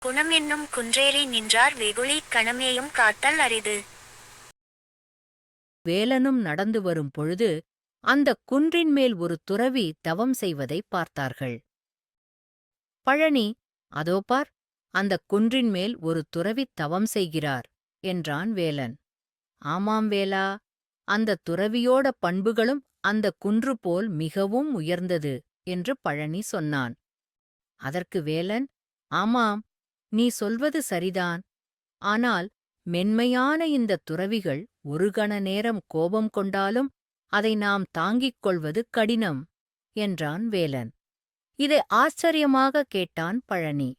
குணமென்னும் குன்றேறி நின்றார் வெகுளி கணமேயும் காத்தல் அரிது. வேலனும் நடந்து வரும் பொழுது அந்தக் குன்றின் மேல் ஒரு துறவி தவம் செய்வதைப் பார்த்தார்கள். பழனி, அதோ பார், அந்தக் குன்றின் மேல் ஒரு துறவி தவம் செய்கிறார் என்றான் வேலன். ஆமாம் வேலா, அந்தத் துறவியோட பண்புகளும் அந்தக் குன்று போல் மிகவும் உயர்ந்தது என்று பழனி சொன்னான். அதற்கு வேலன், ஆமாம், நீ சொல்வது சரிதான். ஆனால் மென்மையான இந்தத் துறவிகள் ஒரு கண நேரம் கோபம் கொண்டாலும் அதை நாம் தாங்கிக் கொள்வது கடினம் என்றான் வேலன். இதை ஆச்சரியமாக கேட்டான் பழனி.